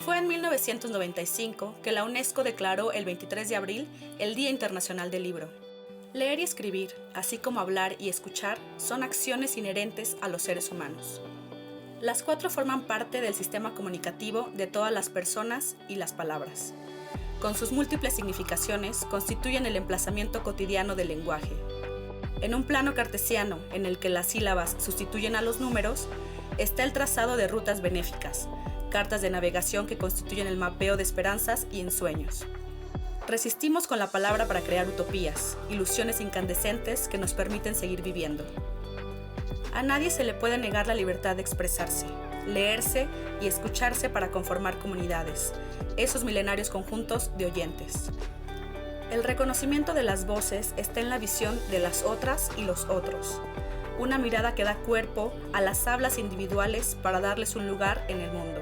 Fue en 1995 que la UNESCO declaró el 23 de abril el Día Internacional del Libro. Leer y escribir, así como hablar y escuchar, son acciones inherentes a los seres humanos. Las cuatro forman parte del sistema comunicativo de todas las personas y las palabras. Con sus múltiples significaciones, constituyen el emplazamiento cotidiano del lenguaje. En un plano cartesiano, en el que las sílabas sustituyen a los números, está el trazado de rutas benéficas, cartas de navegación que constituyen el mapeo de esperanzas y ensueños. Resistimos con la palabra para crear utopías, ilusiones incandescentes que nos permiten seguir viviendo. A nadie se le puede negar la libertad de expresarse, leerse y escucharse para conformar comunidades, esos milenarios conjuntos de oyentes. El reconocimiento de las voces está en la visión de las otras y los otros, una mirada que da cuerpo a las hablas individuales para darles un lugar en el mundo.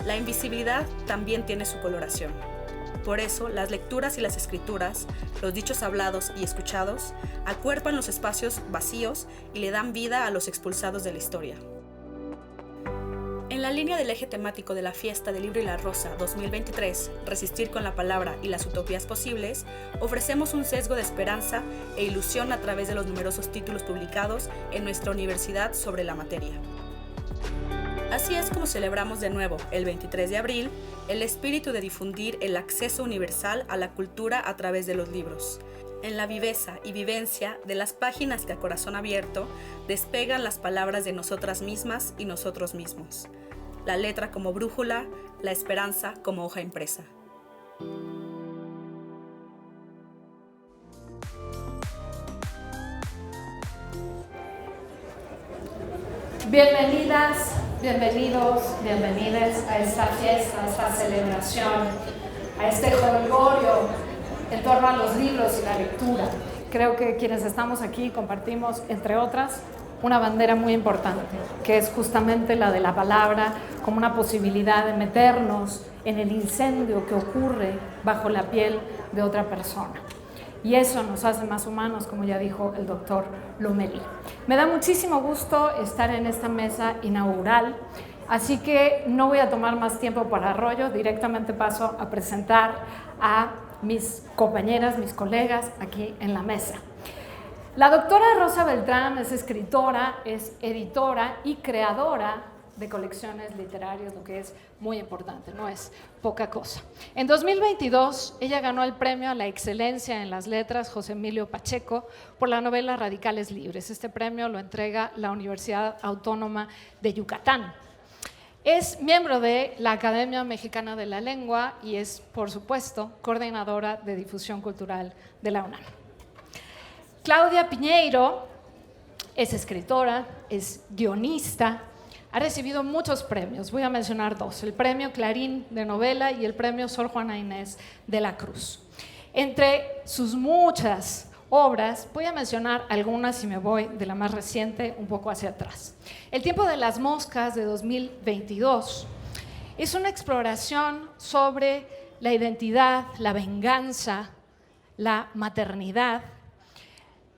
La invisibilidad también tiene su coloración. Por eso, las lecturas y las escrituras, los dichos hablados y escuchados, acuerpan los espacios vacíos y le dan vida a los expulsados de la historia. En la línea del eje temático de la Fiesta del Libro y la Rosa 2023, Resistir con la palabra y las utopías posibles, ofrecemos un sesgo de esperanza e ilusión a través de los numerosos títulos publicados en nuestra universidad sobre la materia. Así es como celebramos de nuevo, el 23 de abril, el espíritu de difundir el acceso universal a la cultura a través de los libros. En la viveza y vivencia de las páginas que a corazón abierto despegan las palabras de nosotras mismas y nosotros mismos. La letra como brújula, la esperanza como hoja impresa. Bienvenidas, bienvenidos, bienvenidas a esta fiesta, a esta celebración, a este jolgorio en torno a los libros y la lectura. Creo que quienes estamos aquí compartimos, entre otras, una bandera muy importante, que es justamente la de la palabra como una posibilidad de meternos en el incendio que ocurre bajo la piel de otra persona. Y eso nos hace más humanos, como ya dijo el doctor Lomeli. Me da muchísimo gusto estar en esta mesa inaugural, así que no voy a tomar más tiempo para rollo, directamente paso a presentar a mis compañeras, mis colegas aquí en la mesa. La doctora Rosa Beltrán es escritora, es editora y creadora de colecciones literarias, lo que es muy importante, no es poca cosa. En 2022, ella ganó el premio a la excelencia en las letras José Emilio Pacheco por la novela Radicales Libres. Este premio lo entrega la Universidad Autónoma de Yucatán. Es miembro de la Academia Mexicana de la Lengua y es, por supuesto, coordinadora de difusión cultural de la UNAM. Claudia Piñeiro es escritora, es guionista, ha recibido muchos premios, voy a mencionar dos, el Premio Clarín de Novela y el Premio Sor Juana Inés de la Cruz. Entre sus muchas obras, voy a mencionar algunas y me voy de la más reciente un poco hacia atrás. El tiempo de las moscas de 2022 es una exploración sobre la identidad, la venganza, la maternidad,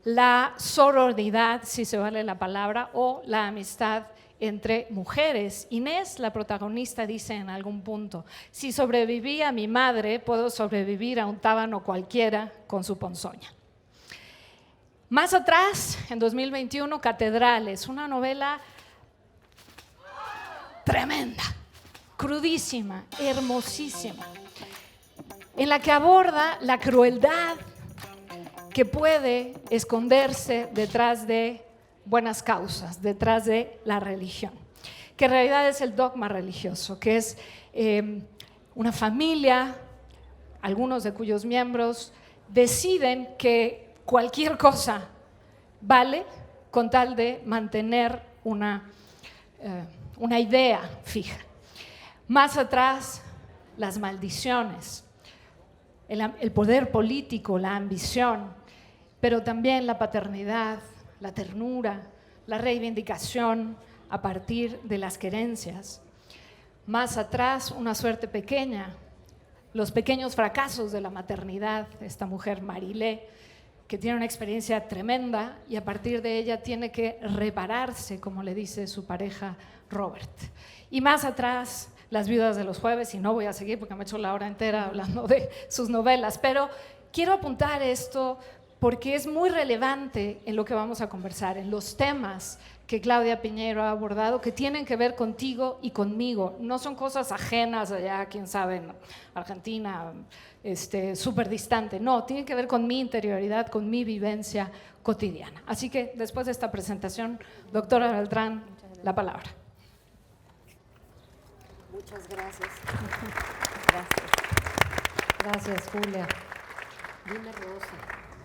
la sororidad, si se vale la palabra, o la amistad entre mujeres. Inés, la protagonista, dice en algún punto: si sobreviví a mi madre, puedo sobrevivir a un tábano cualquiera con su ponzoña. Más atrás, en 2021, Catedrales, una novela tremenda, crudísima, hermosísima, en la que aborda la crueldad que puede esconderse detrás de buenas causas, detrás de la religión, que en realidad es el dogma religioso, que es una familia, algunos de cuyos miembros deciden que cualquier cosa vale con tal de mantener una idea fija. Más atrás, las maldiciones, el poder político, la ambición, pero también la paternidad, la ternura, la reivindicación a partir de las querencias. Más atrás, una suerte pequeña, los pequeños fracasos de la maternidad, esta mujer Marilé, que tiene una experiencia tremenda y a partir de ella tiene que repararse, como le dice su pareja Robert. Y más atrás, Las Viudas de los Jueves, y no voy a seguir porque me he hecho la hora entera hablando de sus novelas, pero quiero apuntar esto porque es muy relevante en lo que vamos a conversar, en los temas que Claudia Piñeiro ha abordado, que tienen que ver contigo y conmigo. No son cosas ajenas allá, quién sabe, en Argentina, súper distante. No, tienen que ver con mi interioridad, con mi vivencia cotidiana. Así que después de esta presentación, doctora Beltrán, la palabra. Muchas gracias. Gracias, Julia. Dime Rosa.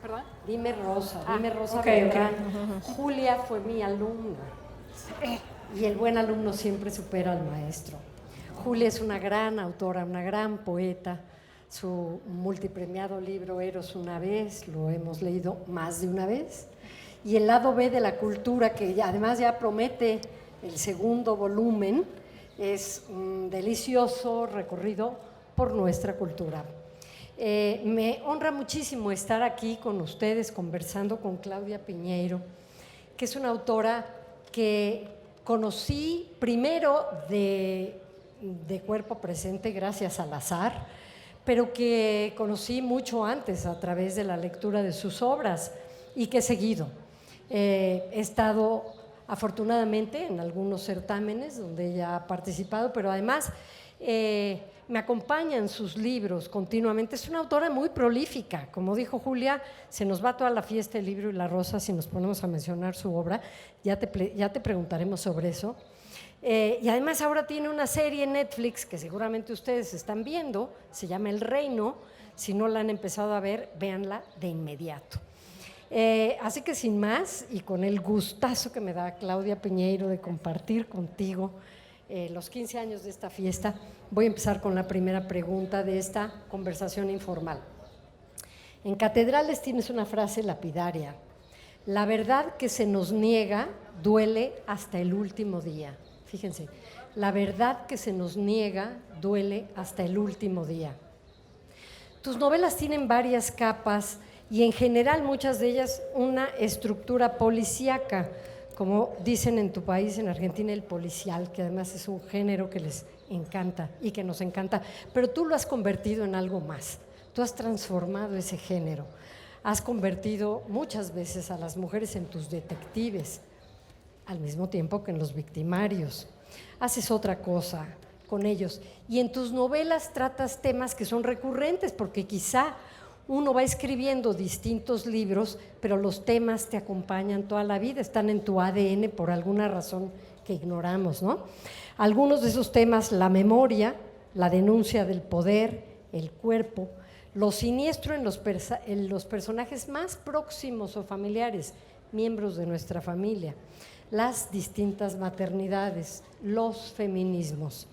¿Perdón? Dime Rosa okay, Beltrán. Okay. Julia fue mi alumna. Y el buen alumno siempre supera al maestro. Julia es una gran autora, una gran poeta. Su multipremiado libro Eros una vez, lo hemos leído más de una vez. Y el lado B de la cultura, que además ya promete el segundo volumen, es un delicioso recorrido por nuestra cultura. Me honra muchísimo estar aquí con ustedes conversando con Claudia Piñeiro, que es una autora que conocí primero de cuerpo presente gracias al azar, pero que conocí mucho antes a través de la lectura de sus obras y que he seguido. He estado afortunadamente en algunos certámenes donde ella ha participado, pero además me acompaña en sus libros continuamente. Es una autora muy prolífica, como dijo Julia, se nos va toda la fiesta el libro y la rosa si nos ponemos a mencionar su obra, ya te preguntaremos sobre eso. Y además ahora tiene una serie en Netflix que seguramente ustedes están viendo, se llama El Reino. Si no la han empezado a ver, véanla de inmediato. Así que sin más, y con el gustazo que me da Claudia Piñeiro de compartir contigo los 15 años de esta fiesta, voy a empezar con la primera pregunta de esta conversación informal. En Catedrales tienes una frase lapidaria: la verdad que se nos niega duele hasta el último día. Fíjense, la verdad que se nos niega duele hasta el último día. Tus novelas tienen varias capas y en general muchas de ellas una estructura policíaca, como dicen en tu país, en Argentina, el policial, que además es un género que les encanta y que nos encanta, pero tú lo has convertido en algo más, tú has transformado ese género, has convertido muchas veces a las mujeres en tus detectives, al mismo tiempo que en los victimarios. Haces otra cosa con ellos y en tus novelas tratas temas que son recurrentes, porque quizá uno va escribiendo distintos libros, pero los temas te acompañan toda la vida, están en tu ADN por alguna razón que ignoramos, ¿no? Algunos de esos temas: la memoria, la denuncia del poder, el cuerpo, lo siniestro en los personajes más próximos o familiares, miembros de nuestra familia, las distintas maternidades, los feminismos.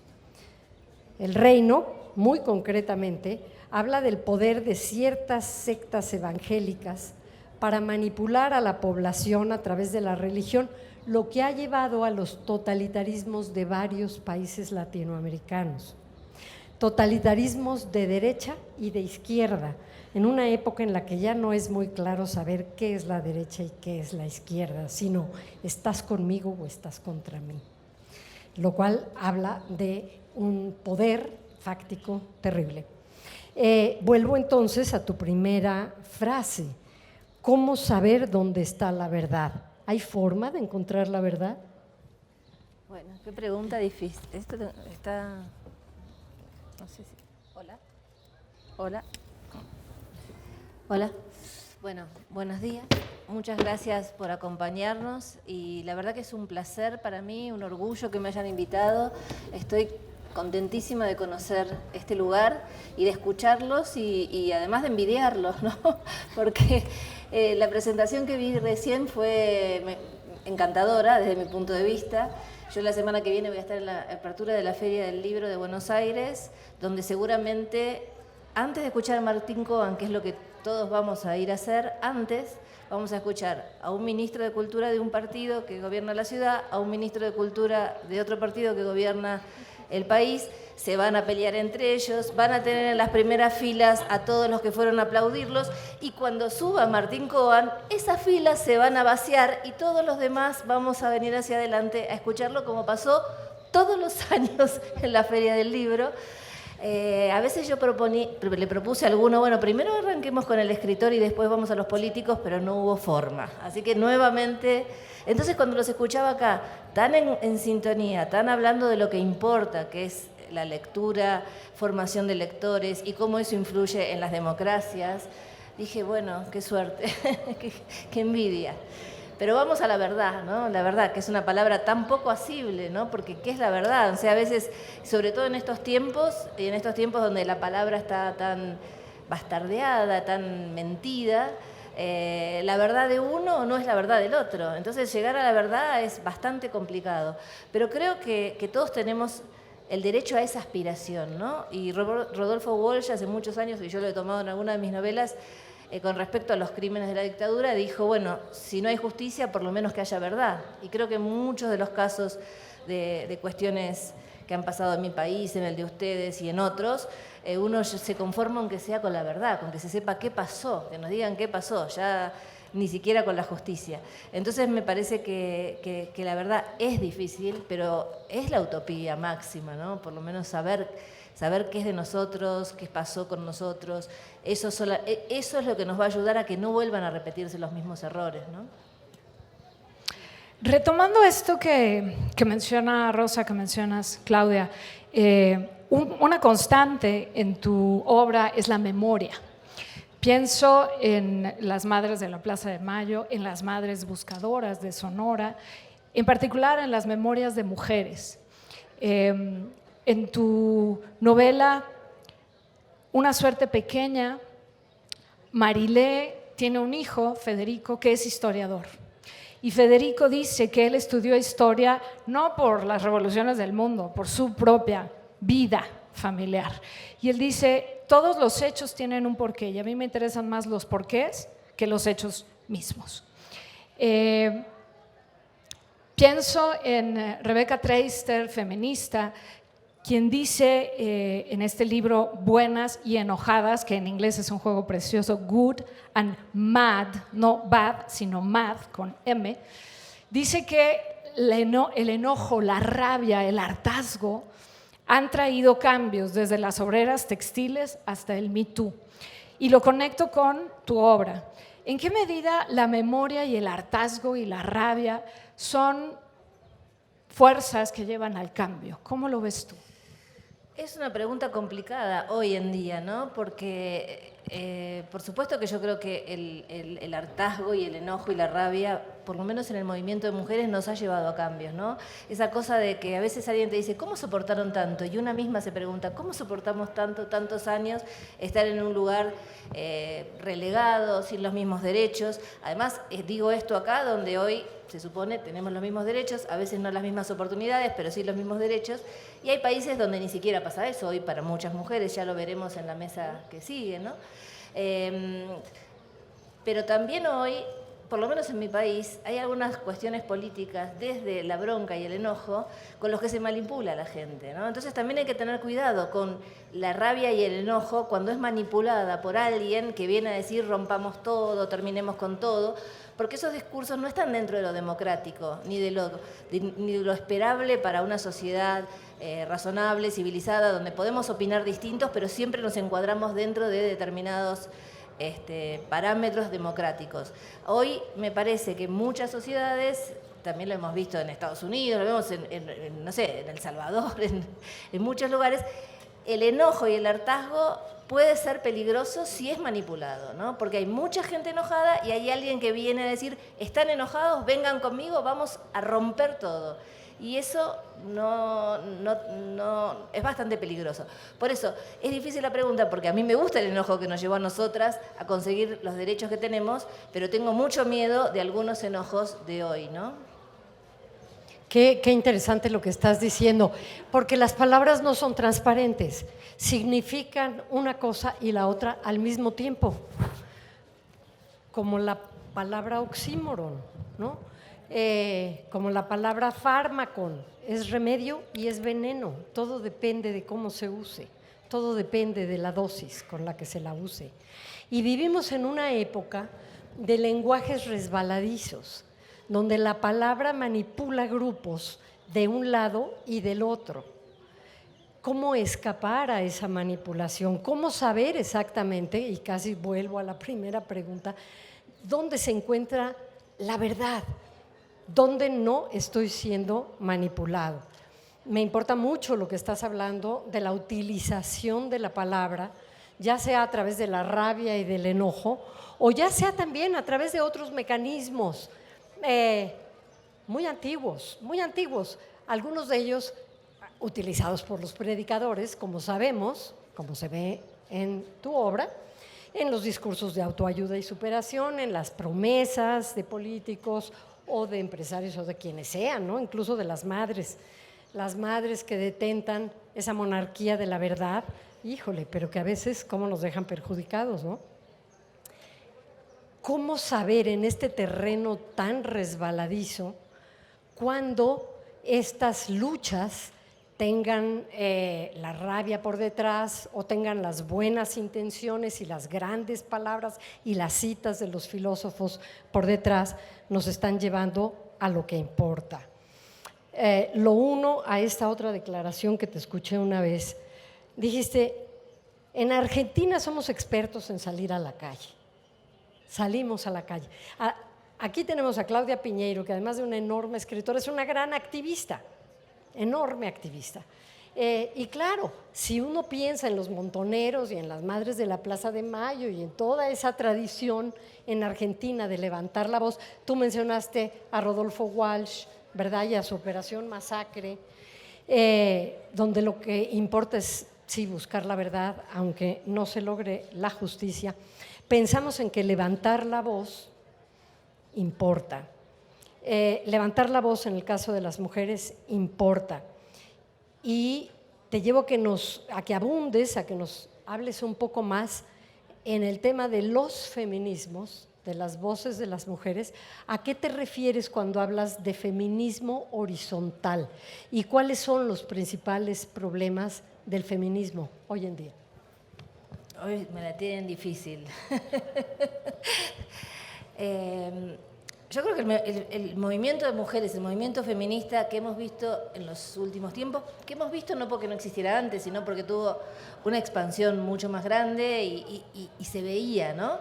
El Reino, muy concretamente, habla del poder de ciertas sectas evangélicas para manipular a la población a través de la religión, lo que ha llevado a los totalitarismos de varios países latinoamericanos. Totalitarismos de derecha y de izquierda, en una época en la que ya no es muy claro saber qué es la derecha y qué es la izquierda, sino estás conmigo o estás contra mí, lo cual habla de un poder fáctico terrible. Vuelvo entonces a tu primera frase: ¿cómo saber dónde está la verdad? ¿Hay forma de encontrar la verdad? Bueno, qué pregunta difícil. Esto está... No sé si... Hola. Hola. Hola. Bueno, buenos días. Muchas gracias por acompañarnos y la verdad que es un placer para mí, un orgullo que me hayan invitado. Estoy contentísima de conocer este lugar y de escucharlos y además de envidiarlos, ¿no? Porque la presentación que vi recién fue encantadora desde mi punto de vista. Yo la semana que viene voy a estar en la apertura de la Feria del Libro de Buenos Aires, donde seguramente, antes de escuchar a Martín Coan, que es lo que todos vamos a ir a hacer, antes vamos a escuchar a un ministro de Cultura de un partido que gobierna la ciudad, a un ministro de Cultura de otro partido que gobierna el país, se van a pelear entre ellos, van a tener en las primeras filas a todos los que fueron a aplaudirlos y cuando suba Martín Coan, esas filas se van a vaciar y todos los demás vamos a venir hacia adelante a escucharlo, como pasó todos los años en la Feria del Libro. A veces yo le propuse a alguno, bueno, primero arranquemos con el escritor y después vamos a los políticos, pero no hubo forma. Así que nuevamente, entonces cuando los escuchaba acá, tan en sintonía, tan hablando de lo que importa, que es la lectura, formación de lectores y cómo eso influye en las democracias, dije, bueno, qué suerte, qué envidia. Pero vamos a la verdad, ¿no? La verdad, que es una palabra tan poco asible, ¿no? Porque ¿qué es la verdad? O sea, a veces, sobre todo en estos tiempos, y en estos tiempos donde la palabra está tan bastardeada, tan mentida, la verdad de uno no es la verdad del otro. Entonces, llegar a la verdad es bastante complicado. Pero creo que todos tenemos el derecho a esa aspiración, ¿no? Y Rodolfo Walsh, hace muchos años, y yo lo he tomado en alguna de mis novelas, con respecto a los crímenes de la dictadura, dijo, bueno, si no hay justicia, por lo menos que haya verdad. Y creo que en muchos de los casos de cuestiones que han pasado en mi país, en el de ustedes y en otros, uno se conforma aunque sea con la verdad, con que se sepa qué pasó, que nos digan qué pasó, ya ni siquiera con la justicia. Entonces me parece que la verdad es difícil, pero es la utopía máxima, ¿no? Por lo menos saber qué es de nosotros, qué pasó con nosotros. Eso es lo que nos va a ayudar a que no vuelvan a repetirse los mismos errores, ¿no? Retomando esto que menciona Rosa, que mencionas, Claudia, una constante en tu obra es la memoria. Pienso en las Madres de la Plaza de Mayo, en las Madres Buscadoras de Sonora, en particular en las memorias de mujeres. En tu novela Una suerte pequeña, Marilé tiene un hijo, Federico, que es historiador. Y Federico dice que él estudió historia no por las revoluciones del mundo, por su propia vida familiar. Y él dice, todos los hechos tienen un porqué, y a mí me interesan más los porqués que los hechos mismos. Pienso en Rebecca Traister, feminista, quien dice en este libro Buenas y Enojadas, que en inglés es un juego precioso, Good and Mad, no bad, sino mad, con M, dice que el enojo, la rabia, el hartazgo han traído cambios desde las obreras textiles hasta el Me Too. Y lo conecto con tu obra. ¿En qué medida la memoria y el hartazgo y la rabia son fuerzas que llevan al cambio? ¿Cómo lo ves tú? Es una pregunta complicada hoy en día, ¿no? Porque por supuesto que yo creo que el hartazgo y el enojo y la rabia, por lo menos en el movimiento de mujeres, nos ha llevado a cambios, ¿no? Esa cosa de que a veces alguien te dice, ¿cómo soportaron tanto? Y una misma se pregunta, ¿cómo soportamos tantos años estar en un lugar relegado, sin los mismos derechos? Además, digo esto acá, donde hoy se supone tenemos los mismos derechos, a veces no las mismas oportunidades, pero sí los mismos derechos, y hay países donde ni siquiera pasa eso, hoy para muchas mujeres, ya lo veremos en la mesa que sigue, ¿no? Pero también hoy, por lo menos en mi país, hay algunas cuestiones políticas, desde la bronca y el enojo, con los que se manipula a la gente, ¿no? Entonces también hay que tener cuidado con la rabia y el enojo cuando es manipulada por alguien que viene a decir rompamos todo, terminemos con todo, porque esos discursos no están dentro de lo democrático, ni de lo esperable para una sociedad razonable, civilizada, donde podemos opinar distintos, pero siempre nos encuadramos dentro de determinados parámetros democráticos. Hoy me parece que muchas sociedades, también lo hemos visto en Estados Unidos, lo vemos en no sé, en El Salvador, en muchos lugares, el enojo y el hartazgo puede ser peligroso si es manipulado, ¿no? Porque hay mucha gente enojada y hay alguien que viene a decir, están enojados, vengan conmigo, vamos a romper todo. Y eso no es bastante peligroso. Por eso es difícil la pregunta, porque a mí me gusta el enojo que nos llevó a nosotras a conseguir los derechos que tenemos, pero tengo mucho miedo de algunos enojos de hoy, ¿no? Qué interesante lo que estás diciendo, porque las palabras no son transparentes, significan una cosa y la otra al mismo tiempo, como la palabra oxímoron, ¿no? Como la palabra fármaco, es remedio y es veneno, todo depende de cómo se use, todo depende de la dosis con la que se la use. Y vivimos en una época de lenguajes resbaladizos, donde la palabra manipula grupos de un lado y del otro. ¿Cómo escapar a esa manipulación? ¿Cómo saber exactamente, y casi vuelvo a la primera pregunta, dónde se encuentra la verdad? ¿Dónde no estoy siendo manipulado? Me importa mucho lo que estás hablando de la utilización de la palabra, ya sea a través de la rabia y del enojo, o ya sea también a través de otros mecanismos muy antiguos, algunos de ellos utilizados por los predicadores, como sabemos, como se ve en tu obra, en los discursos de autoayuda y superación, en las promesas de políticos o de empresarios o de quienes sean, ¿no? Incluso de las madres que detentan esa monarquía de la verdad, híjole, pero que a veces cómo nos dejan perjudicados, ¿no? ¿Cómo saber en este terreno tan resbaladizo cuando estas luchas tengan la rabia por detrás o tengan las buenas intenciones y las grandes palabras y las citas de los filósofos por detrás, nos están llevando a lo que importa? Lo uno a esta otra declaración que te escuché una vez. Dijiste, en Argentina somos expertos en salir a la calle. Salimos a la calle. Aquí tenemos a Claudia Piñeiro, que además de una enorme escritora, es una gran activista, enorme activista. Y claro, si uno piensa en los montoneros y en las madres de la Plaza de Mayo y en toda esa tradición en Argentina de levantar la voz, tú mencionaste a Rodolfo Walsh, ¿verdad? Y a su Operación Masacre, donde lo que importa es sí buscar la verdad, aunque no se logre la justicia. Pensamos en que levantar la voz importa. Levantar la voz en el caso de las mujeres importa. Y te llevo a que abundes, a que nos hables un poco más en el tema de los feminismos, de las voces de las mujeres. ¿A qué te refieres cuando hablas de feminismo horizontal? ¿Y cuáles son los principales problemas del feminismo hoy en día? Hoy me la tienen difícil. Yo creo que el movimiento de mujeres, el movimiento feminista que hemos visto en los últimos tiempos, que hemos visto no porque no existiera antes, sino porque tuvo una expansión mucho más grande y se veía, ¿no?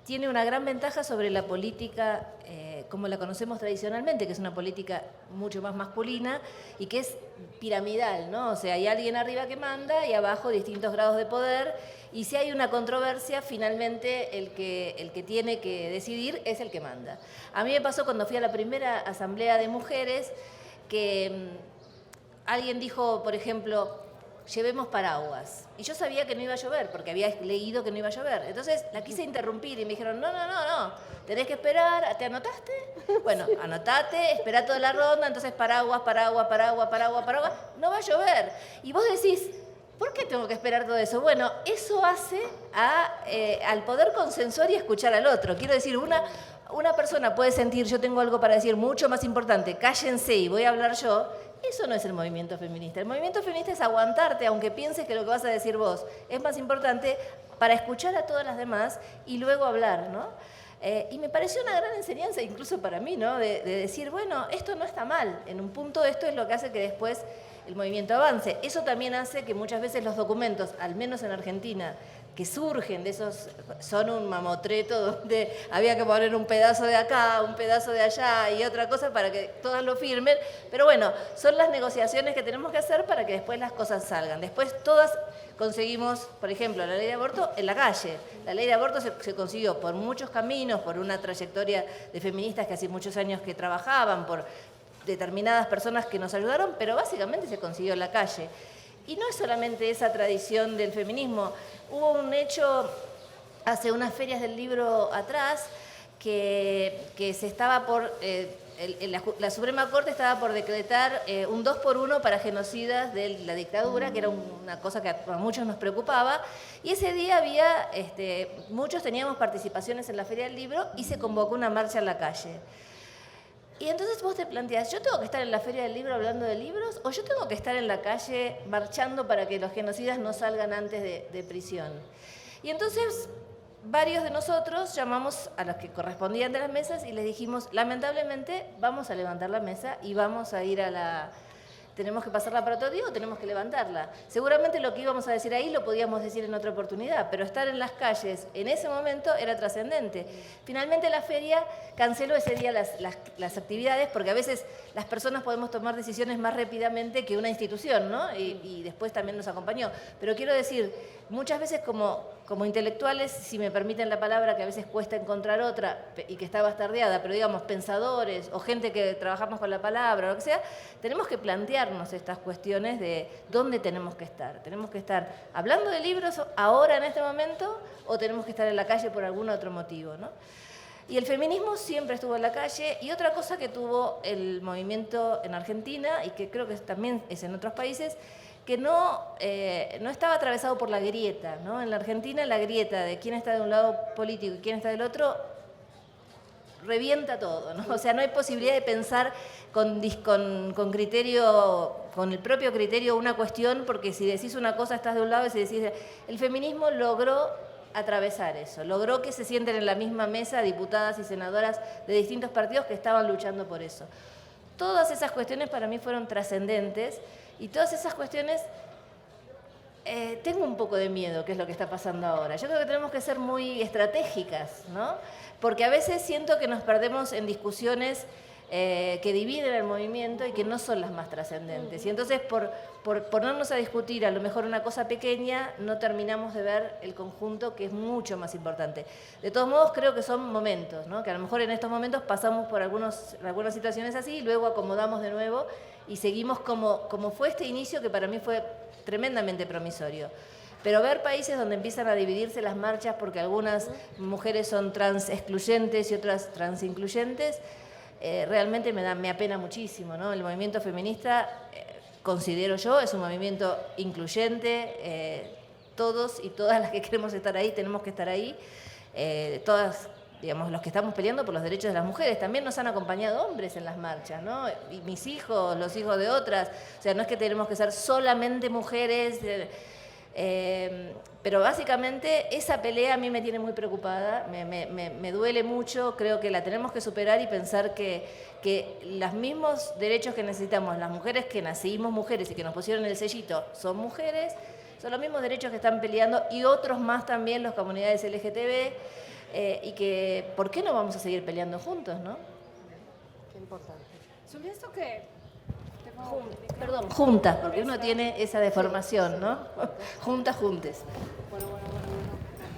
Tiene una gran ventaja sobre la política como la conocemos tradicionalmente, que es una política mucho más masculina y que es piramidal, ¿no? O sea, hay alguien arriba que manda y abajo distintos grados de poder, y si hay una controversia, finalmente el que tiene que decidir es el que manda. A mí me pasó cuando fui a la primera asamblea de mujeres que alguien dijo, por ejemplo, llevemos paraguas. Y yo sabía que no iba a llover, porque había leído que no iba a llover. Entonces la quise interrumpir y me dijeron, no, tenés que esperar, ¿te anotaste? Bueno, anotate, espera toda la ronda, entonces paraguas, no va a llover. Y vos decís, ¿por qué tengo que esperar todo eso? Bueno, eso hace al poder consensuar y escuchar al otro. Quiero decir, una persona puede sentir, yo tengo algo para decir mucho más importante, cállense y voy a hablar yo. Eso no es el movimiento feminista. El movimiento feminista es aguantarte, aunque pienses que lo que vas a decir vos es más importante, para escuchar a todas las demás y luego hablar, ¿no? Y me pareció una gran enseñanza, incluso para mí, ¿no? De decir, bueno, esto no está mal. En un punto esto es lo que hace que después el movimiento avance. Eso también hace que muchas veces los documentos, al menos en Argentina, que surgen de esos, son un mamotreto donde había que poner un pedazo de acá, un pedazo de allá y otra cosa para que todas lo firmen. Pero bueno, son las negociaciones que tenemos que hacer para que después las cosas salgan. Después todas conseguimos, por ejemplo, la ley de aborto en la calle. La ley de aborto se consiguió por muchos caminos, por una trayectoria de feministas que hace muchos años que trabajaban, por determinadas personas que nos ayudaron, pero básicamente se consiguió en la calle. Y no es solamente esa tradición del feminismo. Hubo un hecho hace unas ferias del libro atrás que se estaba por... la Suprema Corte estaba por decretar un 2x1 para genocidas de la dictadura, que era una cosa que a muchos nos preocupaba. Y ese día había, muchos teníamos participaciones en la Feria del Libro y se convocó una marcha en la calle. Y entonces vos te planteás, ¿yo tengo que estar en la Feria del Libro hablando de libros o yo tengo que estar en la calle marchando para que los genocidas no salgan antes de prisión? Y entonces varios de nosotros llamamos a los que correspondían de las mesas y les dijimos, lamentablemente vamos a levantar la mesa y vamos a ir a la... ¿Tenemos que pasarla para otro día o tenemos que levantarla? Seguramente lo que íbamos a decir ahí lo podíamos decir en otra oportunidad, pero estar en las calles en ese momento era trascendente. Finalmente la feria canceló ese día las actividades, porque a veces las personas podemos tomar decisiones más rápidamente que una institución, ¿no? Y después también nos acompañó. Pero quiero decir, muchas veces como intelectuales, si me permiten la palabra, que a veces cuesta encontrar otra y que está bastardeada, pero digamos pensadores o gente que trabajamos con la palabra o lo que sea, tenemos que plantearnos estas cuestiones de dónde tenemos que estar. ¿Tenemos que estar hablando de libros ahora en este momento o tenemos que estar en la calle por algún otro motivo, ¿no? Y el feminismo siempre estuvo en la calle, y otra cosa que tuvo el movimiento en Argentina y que creo que también es en otros países, que no estaba atravesado por la grieta, ¿no? En la Argentina la grieta de quién está de un lado político y quién está del otro revienta todo, ¿no? O sea, no hay posibilidad de pensar con criterio, con el propio criterio una cuestión, porque si decís una cosa estás de un lado y si decís... El feminismo logró atravesar eso, logró que se sienten en la misma mesa diputadas y senadoras de distintos partidos que estaban luchando por eso. Todas esas cuestiones para mí fueron trascendentes. Y todas esas cuestiones, tengo un poco de miedo, que es lo que está pasando ahora. Yo creo que tenemos que ser muy estratégicas, ¿no? Porque a veces siento que nos perdemos en discusiones que dividen el movimiento y que no son las más trascendentes. Y entonces, por ponernos a discutir a lo mejor una cosa pequeña, no terminamos de ver el conjunto, que es mucho más importante. De todos modos, creo que son momentos, ¿no? Que a lo mejor en estos momentos pasamos por algunas situaciones así y luego acomodamos de nuevo y seguimos como fue este inicio, que para mí fue tremendamente promisorio. Pero ver países donde empiezan a dividirse las marchas porque algunas mujeres son trans excluyentes y otras trans incluyentes, realmente me apena muchísimo, ¿no? El movimiento feminista, considero yo, es un movimiento incluyente, todos y todas las que queremos estar ahí tenemos que estar ahí, todas, digamos, los que estamos peleando por los derechos de las mujeres. También nos han acompañado hombres en las marchas, ¿no? Y mis hijos, los hijos de otras, o sea, no es que tenemos que ser solamente mujeres, pero básicamente esa pelea a mí me tiene muy preocupada, me duele mucho, creo que la tenemos que superar y pensar que los mismos derechos que necesitamos las mujeres que nacimos mujeres y que nos pusieron el sellito son mujeres, son los mismos derechos que están peleando y otros más también, las comunidades LGTB, y que ¿por qué no vamos a seguir peleando juntos, no? Qué importante. Sobre esto que... Perdón, juntas, porque uno tiene esa deformación, ¿no? Juntas. Bueno.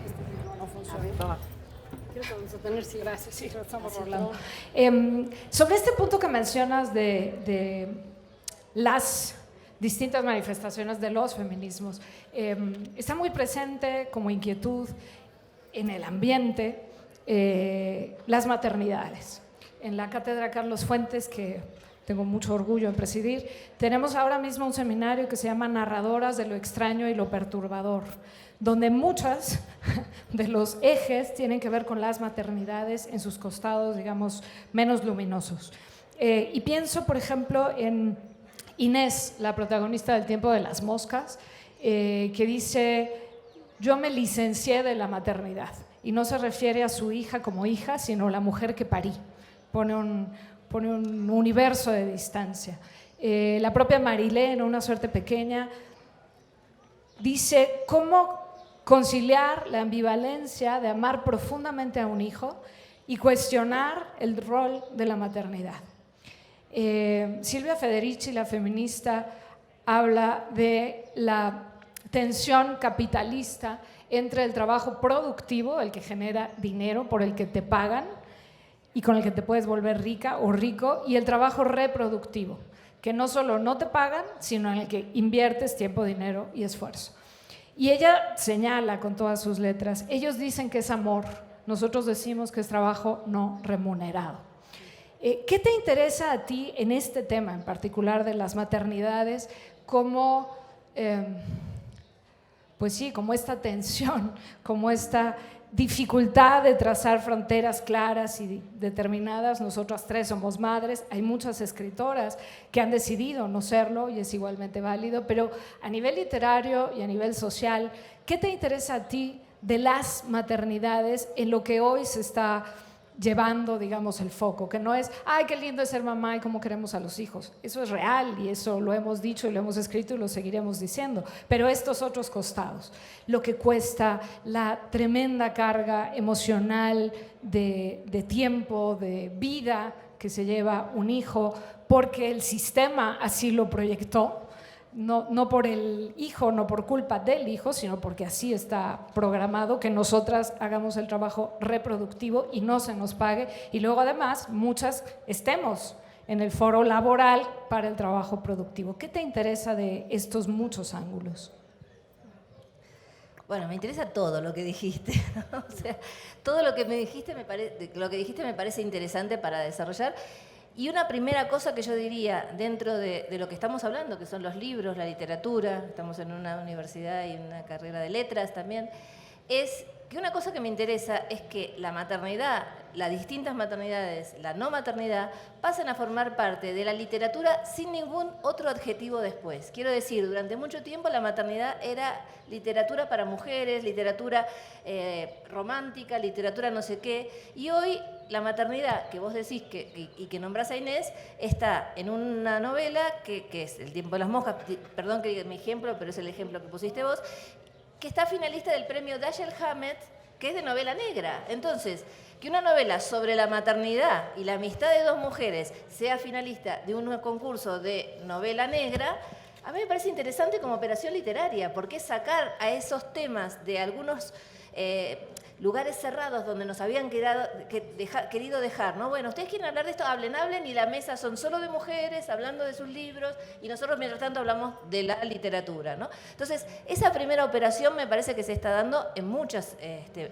Este micrófono no funciona. Creo que vamos a tener, sí, gracias, sí, lo estamos hablando. Sobre este punto que mencionas de las distintas manifestaciones de los feminismos, está muy presente como inquietud en el ambiente las maternidades. En la Cátedra Carlos Fuentes, que tengo mucho orgullo en presidir, tenemos ahora mismo un seminario que se llama Narradoras de lo extraño y lo perturbador, donde muchas de los ejes tienen que ver con las maternidades en sus costados, digamos, menos luminosos. Y pienso, por ejemplo, en Inés, la protagonista del Tiempo de las Moscas, que dice: yo me licencié de la maternidad, y no se refiere a su hija como hija, sino a la mujer que parí. Pone un universo de distancia. La propia Marilén, Una suerte pequeña, dice cómo conciliar la ambivalencia de amar profundamente a un hijo y cuestionar el rol de la maternidad. Silvia Federici, la feminista, habla de la tensión capitalista entre el trabajo productivo, el que genera dinero, por el que te pagan y con el que te puedes volver rica o rico, y el trabajo reproductivo, que no solo no te pagan, sino en el que inviertes tiempo, dinero y esfuerzo. Y ella señala con todas sus letras, ellos dicen que es amor, nosotros decimos que es trabajo no remunerado. ¿Qué te interesa a ti en este tema en particular de las maternidades? Como, pues sí, como esta tensión, como esta dificultad de trazar fronteras claras y determinadas. Nosotras tres somos madres, hay muchas escritoras que han decidido no serlo y es igualmente válido, pero a nivel literario y a nivel social, ¿qué te interesa a ti de las maternidades en lo que hoy se está llevando, digamos, el foco, que no es, ay, qué lindo es ser mamá y cómo queremos a los hijos. Eso es real y eso lo hemos dicho y lo hemos escrito y lo seguiremos diciendo. Pero estos otros costados, lo que cuesta, la tremenda carga emocional de tiempo, de vida que se lleva un hijo, porque el sistema así lo proyectó. No por el hijo, no por culpa del hijo, sino porque así está programado que nosotras hagamos el trabajo reproductivo y no se nos pague. Y luego además muchas estemos en el foro laboral para el trabajo productivo. ¿Qué te interesa de estos muchos ángulos? Bueno, me interesa todo lo que dijiste, ¿no? O sea, todo lo que me dijiste me parece interesante para desarrollar. Y una primera cosa que yo diría dentro de lo que estamos hablando, que son los libros, la literatura, estamos en una universidad y en una carrera de letras también, es que una cosa que me interesa es que la maternidad, las distintas maternidades, la no maternidad, pasen a formar parte de la literatura sin ningún otro adjetivo después. Quiero decir, durante mucho tiempo la maternidad era literatura para mujeres, literatura romántica, literatura no sé qué, y hoy la maternidad que vos decís y que nombrás a Inés está en una novela que es El tiempo de las monjas, perdón que diga mi ejemplo, pero es el ejemplo que pusiste vos, que está finalista del premio Dashiell Hammett, que es de novela negra. Entonces, que una novela sobre la maternidad y la amistad de dos mujeres sea finalista de un concurso de novela negra, a mí me parece interesante como operación literaria, porque sacar a esos temas de algunos lugares cerrados donde nos habían querido dejar, ¿no? Bueno, ustedes quieren hablar de esto, hablen, y la mesa son solo de mujeres hablando de sus libros y nosotros mientras tanto hablamos de la literatura, ¿no? Entonces, esa primera operación me parece que se está dando en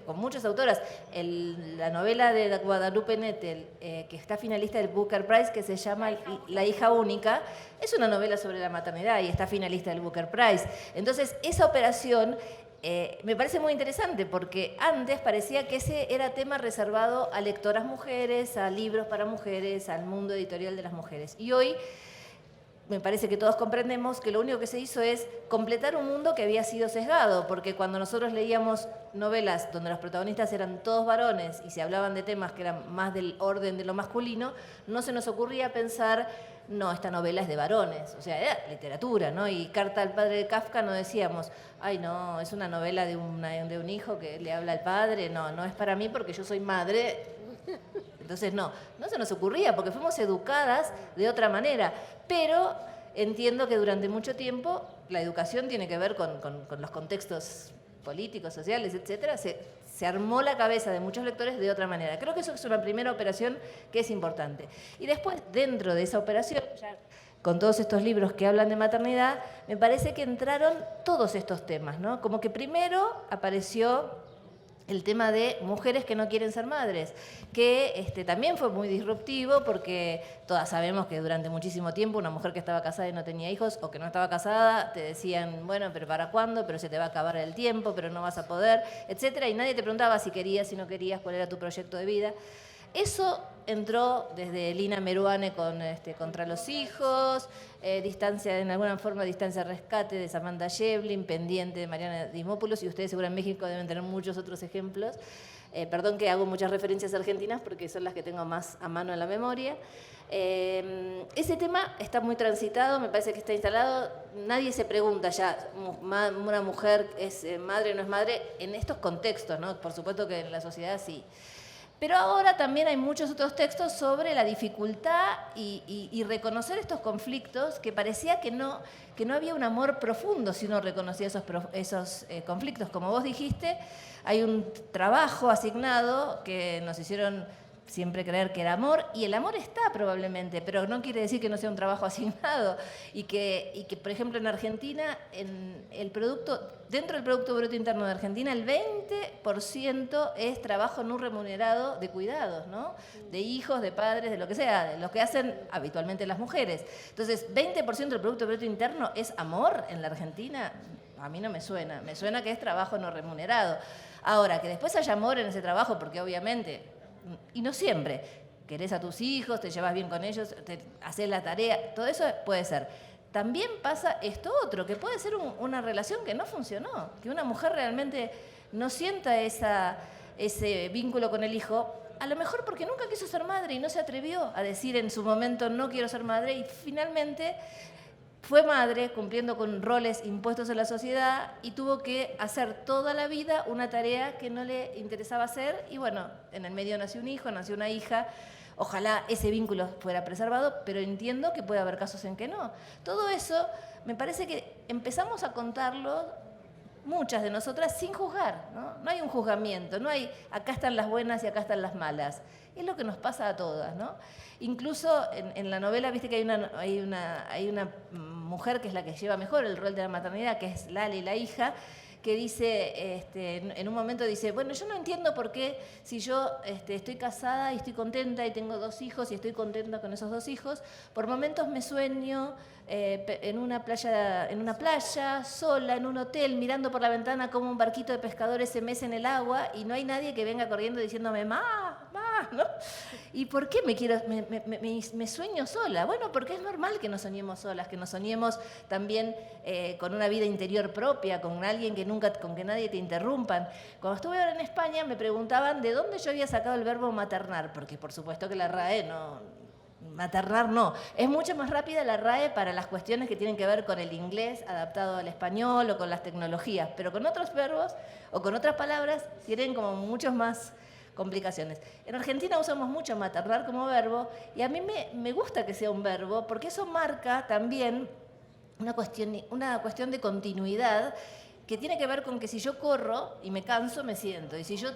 con muchas autoras. La novela de Guadalupe Nettel, que está finalista del Booker Prize, que se llama La hija única, es una novela sobre la maternidad y está finalista del Booker Prize. Entonces, esa operación me parece muy interesante porque antes parecía que ese era tema reservado a lectoras mujeres, a libros para mujeres, al mundo editorial de las mujeres. Y hoy me parece que todos comprendemos que lo único que se hizo es completar un mundo que había sido sesgado, porque cuando nosotros leíamos novelas donde los protagonistas eran todos varones y se hablaban de temas que eran más del orden de lo masculino, no se nos ocurría pensar, no, esta novela es de varones, o sea, era literatura, ¿no? Y Carta al padre de Kafka no decíamos, ay, no, es una novela de un hijo que le habla al padre, no es para mí porque yo soy madre. Entonces no se nos ocurría porque fuimos educadas de otra manera, pero entiendo que durante mucho tiempo la educación tiene que ver con los contextos políticos, sociales, etcétera, se armó la cabeza de muchos lectores de otra manera. Creo que eso es una primera operación que es importante. Y después, dentro de esa operación, ya con todos estos libros que hablan de maternidad, me parece que entraron todos estos temas, ¿no? Como que primero apareció el tema de mujeres que no quieren ser madres, que también fue muy disruptivo porque todas sabemos que durante muchísimo tiempo una mujer que estaba casada y no tenía hijos o que no estaba casada te decían, bueno, pero ¿para cuándo? Pero se te va a acabar el tiempo, pero no vas a poder, etcétera, y nadie te preguntaba si querías, si no querías, cuál era tu proyecto de vida. Eso entró desde Lina Meruane con Contra los hijos, distancia, en alguna forma distancia rescate de Samantha Shevlin, Pendiente de Mariana Dimopoulos, y ustedes seguro en México deben tener muchos otros ejemplos. Perdón que hago muchas referencias argentinas porque son las que tengo más a mano en la memoria. Ese tema está muy transitado, me parece que está instalado. Nadie se pregunta ya, una mujer es madre o no es madre, en estos contextos, ¿no? Por supuesto que en la sociedad sí. Pero ahora también hay muchos otros textos sobre la dificultad y reconocer estos conflictos, que parecía que no había un amor profundo si uno reconocía esos conflictos. Como vos dijiste, hay un trabajo asignado que nos hicieron siempre creer que era amor, y el amor está probablemente, pero no quiere decir que no sea un trabajo asignado, y que por ejemplo en Argentina, dentro del Producto Bruto Interno de Argentina, el 20% es trabajo no remunerado de cuidados, ¿no? De hijos, de padres, de lo que sea, de lo que hacen habitualmente las mujeres. Entonces, 20% del Producto Bruto Interno es amor en la Argentina. A mí no me suena que es trabajo no remunerado. Ahora, que después haya amor en ese trabajo, porque obviamente, y no siempre, querés a tus hijos, te llevas bien con ellos, haces la tarea, todo eso puede ser. También pasa esto otro, que puede ser una relación que no funcionó, que una mujer realmente no sienta ese vínculo con el hijo, a lo mejor porque nunca quiso ser madre y no se atrevió a decir en su momento no quiero ser madre, y finalmente fue madre cumpliendo con roles impuestos en la sociedad y tuvo que hacer toda la vida una tarea que no le interesaba hacer, y bueno, en el medio nació un hijo, nació una hija. Ojalá ese vínculo fuera preservado, pero entiendo que puede haber casos en que no. Todo eso me parece que empezamos a contarlo muchas de nosotras sin juzgar, ¿no? No hay un juzgamiento, no hay acá están las buenas y acá están las malas. Es lo que nos pasa a todas, ¿no? Incluso en la novela, viste que hay una mujer que es la que lleva mejor el rol de la maternidad, que es Lali, la hija, que dice, en un momento dice, bueno, yo no entiendo por qué si yo estoy casada y estoy contenta y tengo 2 hijos y estoy contenta con esos 2 hijos, por momentos me sueño en una playa, sola, en un hotel, mirando por la ventana como un barquito de pescadores se mece en el agua y no hay nadie que venga corriendo diciéndome, ¡ma! ¿No? ¿Y por qué me sueño sola? Bueno, porque es normal que nos soñemos solas, que nos soñemos también con una vida interior propia, con alguien con que nadie te interrumpan. Cuando estuve ahora en España me preguntaban de dónde yo había sacado el verbo maternar, porque por supuesto que la RAE maternar no. Es mucho más rápida la RAE para las cuestiones que tienen que ver con el inglés adaptado al español o con las tecnologías, pero con otros verbos o con otras palabras tienen como muchos más complicaciones. En Argentina usamos mucho maternar como verbo y a mí me gusta que sea un verbo porque eso marca también una cuestión de continuidad que tiene que ver con que si yo corro y me canso, me siento. Y si yo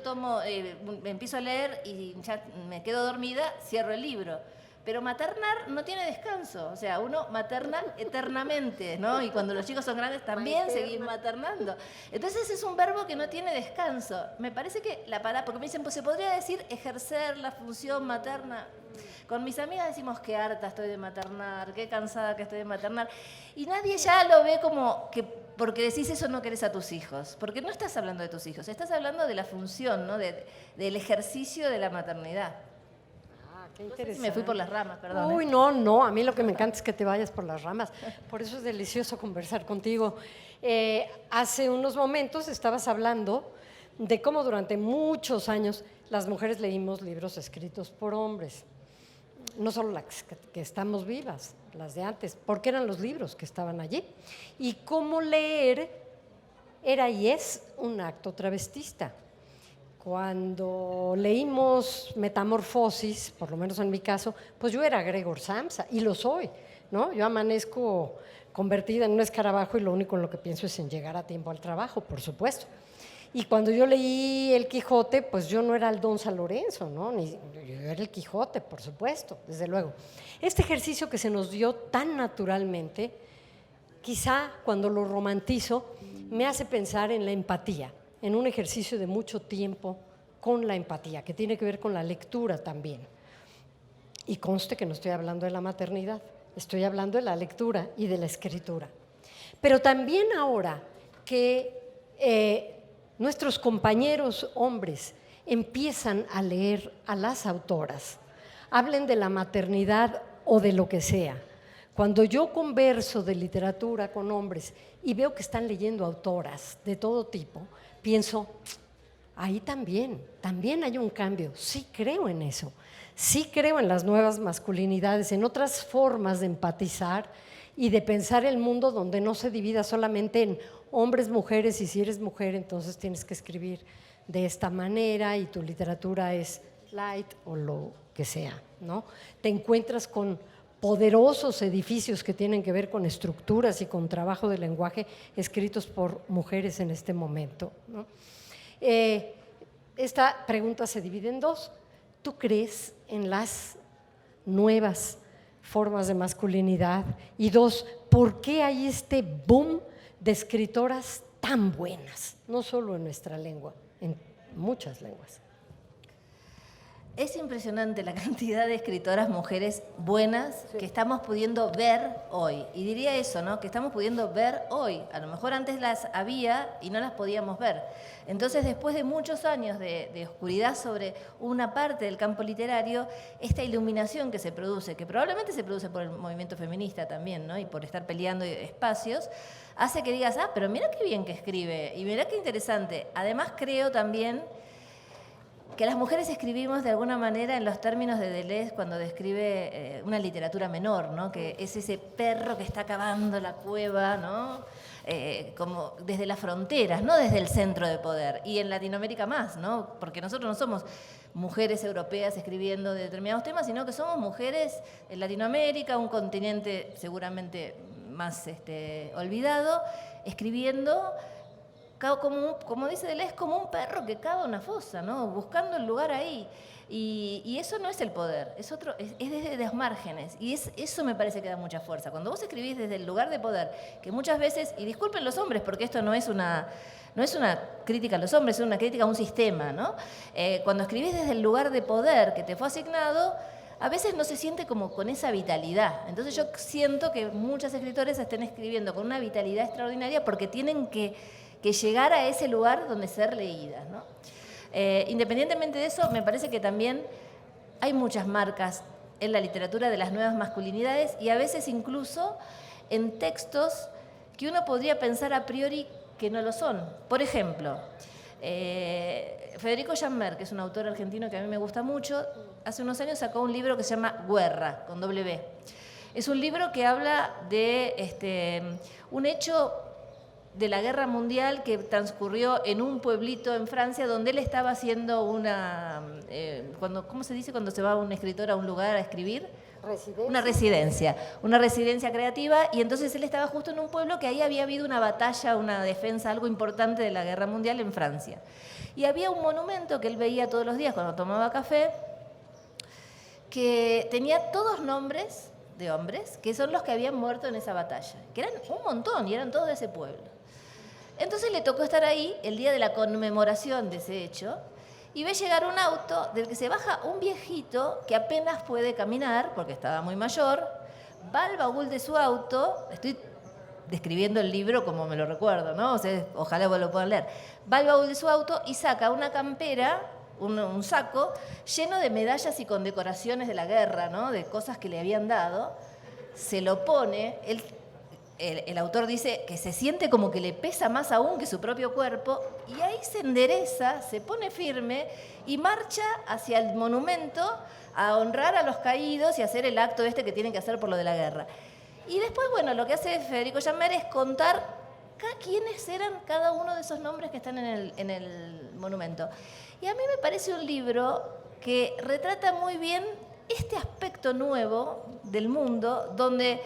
me empiezo a leer y ya me quedo dormida, cierro el libro. Pero maternar no tiene descanso, o sea, uno materna eternamente, ¿no? Y cuando los chicos son grandes también seguís maternando. Entonces es un verbo que no tiene descanso. Me parece que porque me dicen, pues se podría decir ejercer la función materna. Con mis amigas decimos que harta estoy de maternar, qué cansada que estoy de maternar. Y nadie ya lo ve como que porque decís eso no querés a tus hijos. Porque no estás hablando de tus hijos, estás hablando de la función, ¿no? Del ejercicio de la maternidad. Qué interesante. Me fui por las ramas, perdón. Uy, no, a mí lo que me encanta es que te vayas por las ramas. Por eso es delicioso conversar contigo. Hace unos momentos estabas hablando de cómo durante muchos años las mujeres leímos libros escritos por hombres. No solo las que estamos vivas, las de antes, porque eran los libros que estaban allí. Y cómo leer era y es un acto travestista. Cuando leímos Metamorfosis, por lo menos en mi caso, pues yo era Gregor Samsa, y lo soy, ¿no? Yo amanezco convertida en un escarabajo y lo único en lo que pienso es en llegar a tiempo al trabajo, por supuesto. Y cuando yo leí El Quijote, pues yo no era el Don San Lorenzo, ¿no? Yo era el Quijote, por supuesto, desde luego. Este ejercicio que se nos dio tan naturalmente, quizá cuando lo romantizo, me hace pensar en la empatía, en un ejercicio de mucho tiempo con la empatía, que tiene que ver con la lectura también. Y conste que no estoy hablando de la maternidad, estoy hablando de la lectura y de la escritura. Pero también ahora que nuestros compañeros hombres empiezan a leer a las autoras, hablen de la maternidad o de lo que sea. Cuando yo converso de literatura con hombres y veo que están leyendo autoras de todo tipo, pienso, ahí también hay un cambio. Sí creo en eso, sí creo en las nuevas masculinidades, en otras formas de empatizar y de pensar el mundo donde no se divida solamente en hombres, mujeres, y si eres mujer entonces tienes que escribir de esta manera y tu literatura es light o lo que sea, ¿no? Te encuentras con poderosos edificios que tienen que ver con estructuras y con trabajo de lenguaje escritos por mujeres en este momento, ¿no? Esta pregunta se divide en dos. ¿Tú crees en las nuevas formas de masculinidad? Y dos, ¿por qué hay este boom de escritoras tan buenas? No solo en nuestra lengua, en muchas lenguas. Es impresionante la cantidad de escritoras mujeres buenas que estamos pudiendo ver hoy. Y diría eso, ¿no? Que estamos pudiendo ver hoy. A lo mejor antes las había y no las podíamos ver. Entonces, después de muchos años de oscuridad sobre una parte del campo literario, esta iluminación que se produce, que probablemente se produce por el movimiento feminista también, ¿no? Y por estar peleando espacios, hace que digas, pero mira qué bien que escribe y mira qué interesante. Además, creo también que las mujeres escribimos de alguna manera en los términos de Deleuze cuando describe una literatura menor, ¿no? Que es ese perro que está cavando la cueva, ¿no? Como desde las fronteras, no desde el centro de poder. Y en Latinoamérica más, ¿no? Porque nosotros no somos mujeres europeas escribiendo de determinados temas, sino que somos mujeres en Latinoamérica, un continente seguramente más olvidado, escribiendo como dice Deleuze, como un perro que cava una fosa, ¿no? Buscando el lugar ahí. Y eso no es el poder, es desde los márgenes. Y eso me parece que da mucha fuerza. Cuando vos escribís desde el lugar de poder, que muchas veces, y disculpen los hombres, porque esto no es una crítica a los hombres, es una crítica a un sistema, ¿no? Cuando escribís desde el lugar de poder que te fue asignado, a veces no se siente como con esa vitalidad. Entonces yo siento que muchas escritoras estén escribiendo con una vitalidad extraordinaria porque tienen que llegar a ese lugar donde ser leídas, ¿no? Independientemente de eso, me parece que también hay muchas marcas en la literatura de las nuevas masculinidades y a veces incluso en textos que uno podría pensar a priori que no lo son. Por ejemplo, Federico Jammer, que es un autor argentino que a mí me gusta mucho, hace unos años sacó un libro que se llama Guerra, con W. Es un libro que habla de un hecho de la guerra mundial que transcurrió en un pueblito en Francia donde él estaba haciendo ¿cómo se dice cuando se va un escritor a un lugar a escribir? Una residencia creativa, y entonces él estaba justo en un pueblo que ahí había habido una batalla, una defensa, algo importante de la guerra mundial en Francia. Y había un monumento que él veía todos los días cuando tomaba café, que tenía todos nombres de hombres, que son los que habían muerto en esa batalla, que eran un montón y eran todos de ese pueblo. Entonces le tocó estar ahí el día de la conmemoración de ese hecho y ve llegar un auto del que se baja un viejito que apenas puede caminar porque estaba muy mayor, va al baúl de su auto, estoy describiendo el libro como me lo recuerdo, ¿no? O sea, ojalá vos lo puedan leer, va al baúl de su auto y saca una campera, un saco lleno de medallas y condecoraciones de la guerra, ¿no? De cosas que le habían dado, se lo pone, el autor dice que se siente como que le pesa más aún que su propio cuerpo, y ahí se endereza, se pone firme y marcha hacia el monumento a honrar a los caídos y hacer el acto que tienen que hacer por lo de la guerra. Y después, bueno, lo que hace Federico Jammer es contar quiénes eran cada uno de esos nombres que están en el monumento. Y a mí me parece un libro que retrata muy bien este aspecto nuevo del mundo, donde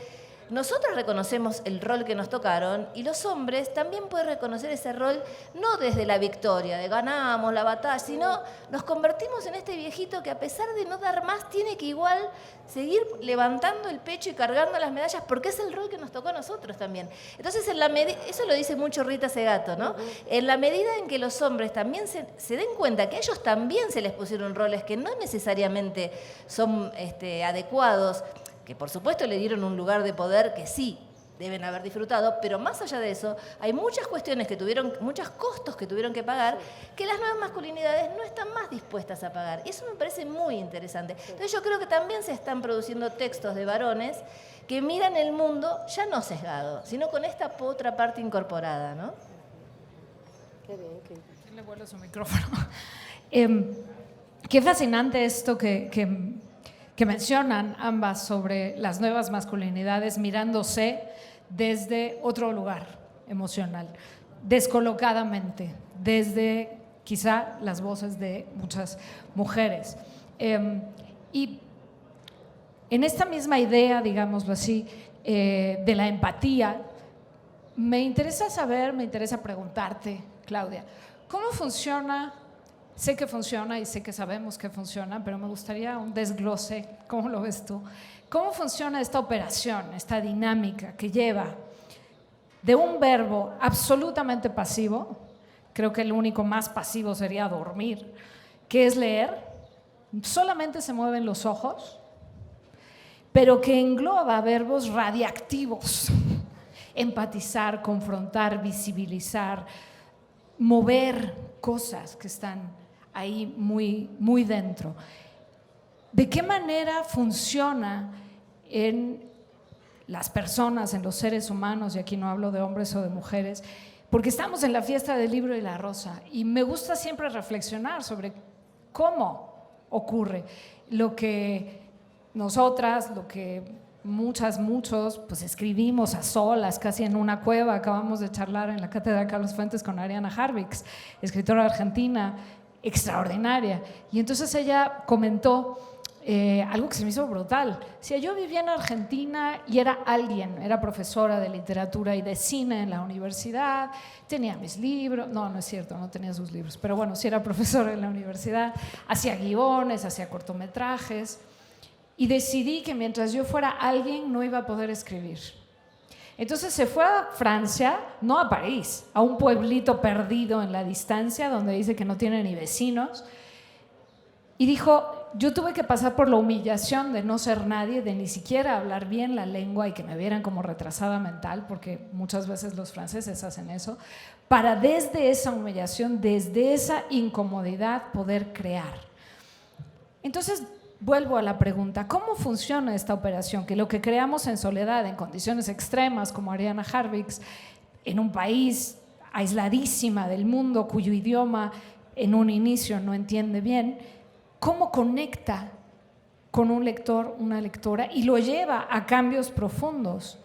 nosotros reconocemos el rol que nos tocaron y los hombres también pueden reconocer ese rol no desde la victoria, de ganamos la batalla, sino nos convertimos en este viejito que a pesar de no dar más tiene que igual seguir levantando el pecho y cargando las medallas porque es el rol que nos tocó a nosotros también. Entonces, eso lo dice mucho Rita Segato, ¿no? En la medida en que los hombres también se den cuenta que a ellos también se les pusieron roles que no necesariamente son adecuados, que por supuesto le dieron un lugar de poder que sí deben haber disfrutado, pero más allá de eso, hay muchas cuestiones muchos costos que tuvieron que pagar, que las nuevas masculinidades no están más dispuestas a pagar. Y eso me parece muy interesante. Entonces yo creo que también se están produciendo textos de varones que miran el mundo ya no sesgado, sino con esta otra parte incorporada, ¿no? Qué bien. ¿Quién le vuelve su micrófono? Qué fascinante esto que mencionan ambas sobre las nuevas masculinidades mirándose desde otro lugar emocional, descolocadamente, desde quizá las voces de muchas mujeres. Y en esta misma idea, digámoslo así, de la empatía, me interesa preguntarte, Claudia, ¿cómo funciona? Sé que funciona y sé que sabemos que funciona, pero me gustaría un desglose. ¿Cómo lo ves tú? ¿Cómo funciona esta operación, esta dinámica que lleva de un verbo absolutamente pasivo, creo que el único más pasivo sería dormir, que es leer, solamente se mueven los ojos, pero que engloba verbos radiactivos. Empatizar, confrontar, visibilizar, mover cosas que están ahí muy, muy dentro. ¿De qué manera funciona en las personas, en los seres humanos, y aquí no hablo de hombres o de mujeres, porque estamos en la fiesta del libro y la rosa, y me gusta siempre reflexionar sobre cómo ocurre lo que nosotras, lo que muchos, pues escribimos a solas, casi en una cueva. Acabamos de charlar en la Cátedra Carlos Fuentes con Ariana Harvix, escritora argentina extraordinaria, y entonces ella comentó algo que se me hizo brutal. Si yo vivía en Argentina y era profesora de literatura y de cine en la universidad, tenía mis libros, no es cierto, no tenía sus libros, pero bueno, sí era profesora en la universidad, hacía guiones, hacía cortometrajes, y decidí que mientras yo fuera alguien no iba a poder escribir. Entonces se fue a Francia, no a París, a un pueblito perdido en la distancia donde dice que no tiene ni vecinos, y dijo: yo tuve que pasar por la humillación de no ser nadie, de ni siquiera hablar bien la lengua y que me vieran como retrasada mental, porque muchas veces los franceses hacen eso, para desde esa humillación, desde esa incomodidad poder crear. Entonces vuelvo a la pregunta: ¿cómo funciona esta operación? Que lo que creamos en soledad, en condiciones extremas como Ariana Harvix, en un país aisladísima del mundo cuyo idioma en un inicio no entiende bien, ¿cómo conecta con un lector, una lectora, y lo lleva a cambios profundos,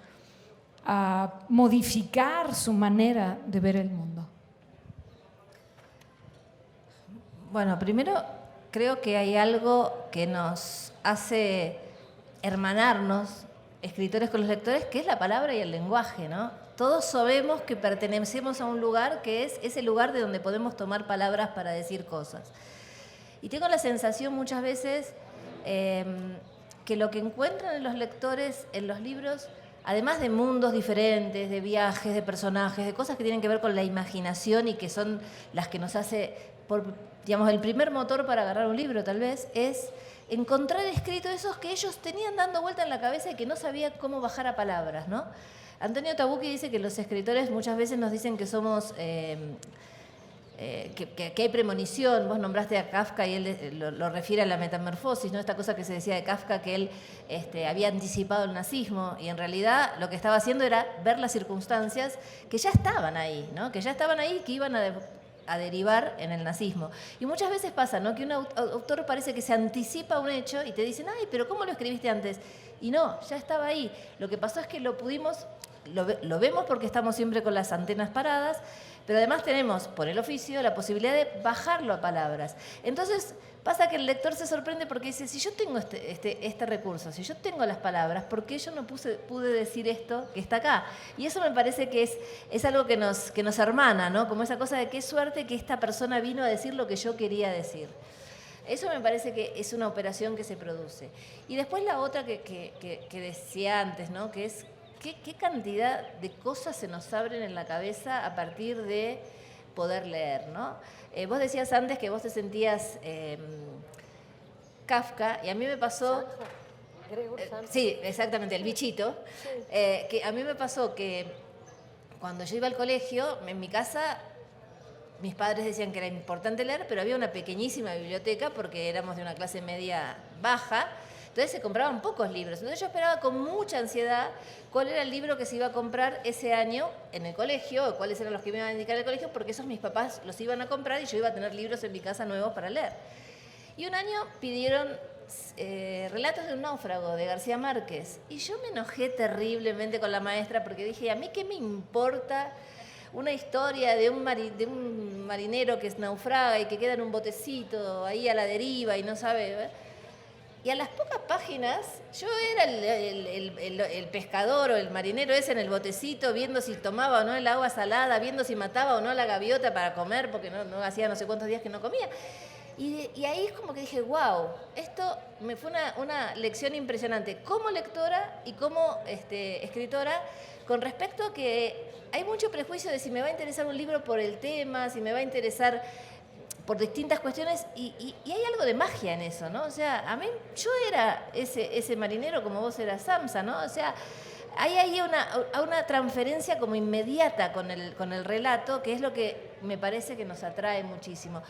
a modificar su manera de ver el mundo? Bueno, primero creo que hay algo que nos hace hermanarnos, escritores con los lectores, que es la palabra y el lenguaje, ¿no? Todos sabemos que pertenecemos a un lugar que es ese lugar de donde podemos tomar palabras para decir cosas. Y tengo la sensación muchas veces que lo que encuentran en los lectores, en los libros, además de mundos diferentes, de viajes, de personajes, de cosas que tienen que ver con la imaginación y que son las que nos hace, digamos, el primer motor para agarrar un libro tal vez, es encontrar escrito esos que ellos tenían dando vuelta en la cabeza y que no sabían cómo bajar a palabras, ¿no? Antonio Tabucchi dice que los escritores muchas veces nos dicen que somos... que hay premonición. Vos nombraste a Kafka y él lo refiere a la metamorfosis, ¿no? Esta cosa que se decía de Kafka, que él había anticipado el nazismo, y en realidad lo que estaba haciendo era ver las circunstancias que ya estaban ahí, ¿no? Que ya estaban ahí, que iban a derivar en el nazismo. Y muchas veces pasa, ¿no? Que un autor parece que se anticipa un hecho y te dicen: ay, pero ¿cómo lo escribiste antes? Y no, ya estaba ahí. Lo que pasó es que lo vemos porque estamos siempre con las antenas paradas, pero además tenemos, por el oficio, la posibilidad de bajarlo a palabras. Entonces pasa que el lector se sorprende porque dice: si yo tengo este recurso, si yo tengo las palabras, ¿por qué yo no pude decir esto que está acá? Y eso me parece que es algo que nos hermana, ¿no? Como esa cosa de qué suerte que esta persona vino a decir lo que yo quería decir. Eso me parece que es una operación que se produce. Y después la otra que decía antes, ¿no? Que es ¿qué cantidad de cosas se nos abren en la cabeza a partir de poder leer, ¿no? Vos decías antes que vos te sentías Kafka, y a mí me pasó... sí, exactamente, el bichito. Sí. Que a mí me pasó que cuando yo iba al colegio, en mi casa, mis padres decían que era importante leer, pero había una pequeñísima biblioteca porque éramos de una clase media baja. Entonces se compraban pocos libros. Entonces yo esperaba con mucha ansiedad cuál era el libro que se iba a comprar ese año en el colegio, o cuáles eran los que me iban a indicar en el colegio, porque esos mis papás los iban a comprar y yo iba a tener libros en mi casa nuevos para leer. Y un año pidieron Relatos de un náufrago, de García Márquez. Y yo me enojé terriblemente con la maestra porque dije: ¿a mí qué me importa una historia de un marinero que naufraga y que queda en un botecito ahí a la deriva y no sabe... Y a las pocas páginas, yo era el pescador o el marinero ese en el botecito, viendo si tomaba o no el agua salada, viendo si mataba o no la gaviota para comer, porque no hacía no sé cuántos días que no comía. Y ahí es como que dije: wow, esto me fue una lección impresionante como lectora y como escritora, con respecto a que hay mucho prejuicio de si me va a interesar un libro por el tema, si me va a interesar por distintas cuestiones y hay algo de magia en eso, ¿no? O sea, a mí, yo era ese marinero como vos eras Samsa, ¿no? O sea, hay ahí una transferencia como inmediata con el relato, que es lo que me parece que nos atrae muchísimo.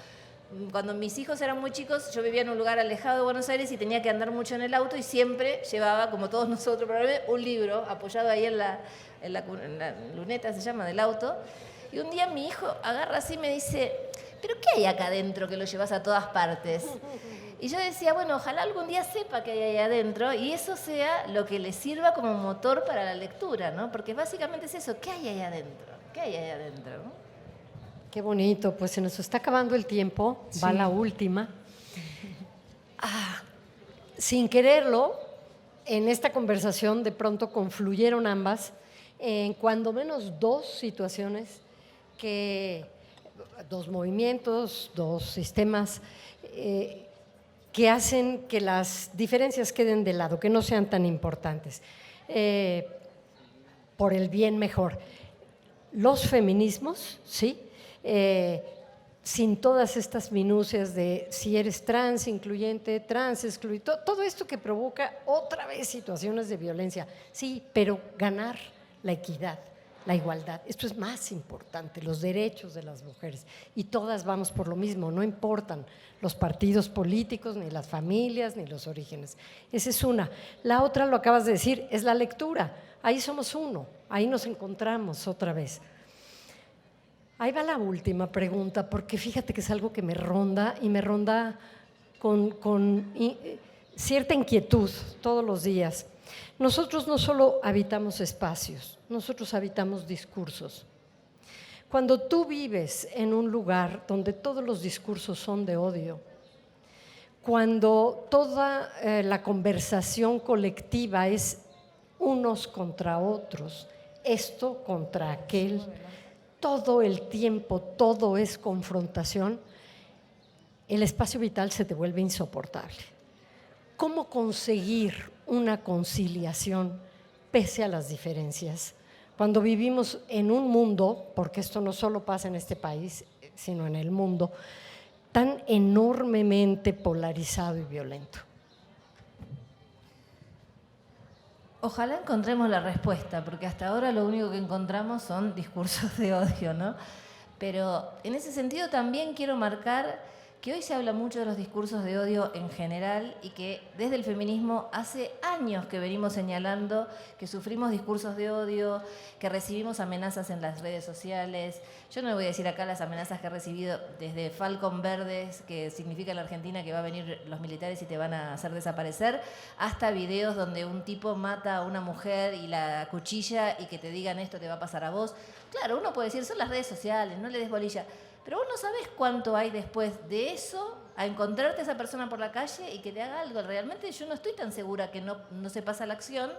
Cuando mis hijos eran muy chicos, yo vivía en un lugar alejado de Buenos Aires y tenía que andar mucho en el auto y siempre llevaba, como todos nosotros, probablemente, un libro apoyado ahí en la luneta, se llama, del auto. Y un día mi hijo agarra así y me dice, ¿pero qué hay acá adentro que lo llevas a todas partes? Y yo decía, bueno, ojalá algún día sepa qué hay ahí adentro y eso sea lo que le sirva como motor para la lectura, ¿no? Porque básicamente es eso, ¿qué hay ahí adentro? ¿Qué hay ahí adentro? ¿No? Qué bonito, pues se nos está acabando el tiempo, sí. Va la última. Sin quererlo, en esta conversación de pronto confluyeron ambas en cuando menos dos situaciones, dos movimientos, dos sistemas que hacen que las diferencias queden de lado, que no sean tan importantes, por el bien mejor. Los feminismos, ¿sí? Sin todas estas minucias de si eres trans, incluyente, trans, excluyente, todo esto que provoca otra vez situaciones de violencia. Sí, pero ganar la equidad, la igualdad, esto es más importante, los derechos de las mujeres. Y todas vamos por lo mismo, no importan los partidos políticos, ni las familias, ni los orígenes. Esa es una. La otra, lo acabas de decir, es la lectura. Ahí somos uno, ahí nos encontramos otra vez. Ahí va la última pregunta, porque fíjate que es algo que me ronda y me ronda con cierta inquietud todos los días. Nosotros no solo habitamos espacios, nosotros habitamos discursos. Cuando tú vives en un lugar donde todos los discursos son de odio, cuando toda la conversación colectiva es unos contra otros, esto contra aquel, todo el tiempo, todo es confrontación, el espacio vital se te vuelve insoportable. ¿Cómo conseguir una conciliación pese a las diferencias? Cuando vivimos en un mundo, porque esto no solo pasa en este país, sino en el mundo, tan enormemente polarizado y violento. Ojalá encontremos la respuesta, porque hasta ahora lo único que encontramos son discursos de odio, ¿no? Pero en ese sentido también quiero marcar que hoy se habla mucho de los discursos de odio en general y que desde el feminismo hace años que venimos señalando que sufrimos discursos de odio, que recibimos amenazas en las redes sociales. Yo no le voy a decir acá las amenazas que he recibido desde Falcon Verdes, que significa en la Argentina que va a venir los militares y te van a hacer desaparecer, hasta videos donde un tipo mata a una mujer y la cuchilla y que te digan esto te va a pasar a vos. Claro, uno puede decir, son las redes sociales, no le des bolilla. Pero vos no sabés cuánto hay después de eso a encontrarte a esa persona por la calle y que te haga algo. Realmente yo no estoy tan segura que no se pasa la acción.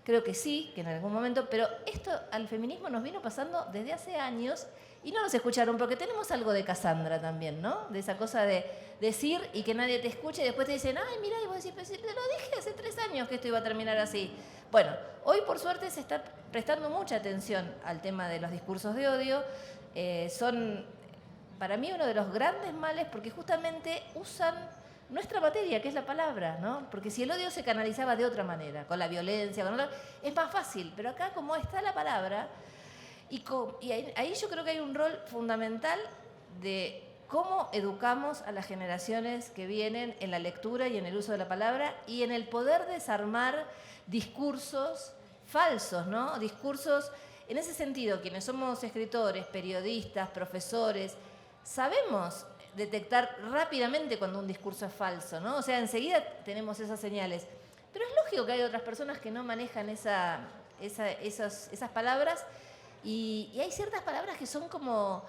Creo que sí, que en algún momento. Pero esto al feminismo nos vino pasando desde hace años y no nos escucharon porque tenemos algo de Cassandra también, ¿no? De esa cosa de decir y que nadie te escuche y después te dicen, ay, mira, y vos decís, te lo dije hace 3 años que esto iba a terminar así. Bueno, hoy por suerte se está prestando mucha atención al tema de los discursos de odio. Son para mí uno de los grandes males porque justamente usan nuestra materia, que es la palabra, ¿no? Porque si el odio se canalizaba de otra manera, con la violencia, es más fácil, pero acá como está la palabra, y ahí yo creo que hay un rol fundamental de cómo educamos a las generaciones que vienen en la lectura y en el uso de la palabra y en el poder desarmar discursos falsos, ¿no? Discursos, en ese sentido, quienes somos escritores, periodistas, profesores, sabemos detectar rápidamente cuando un discurso es falso, ¿no? O sea, enseguida tenemos esas señales. Pero es lógico que hay otras personas que no manejan esas palabras y hay ciertas palabras que son como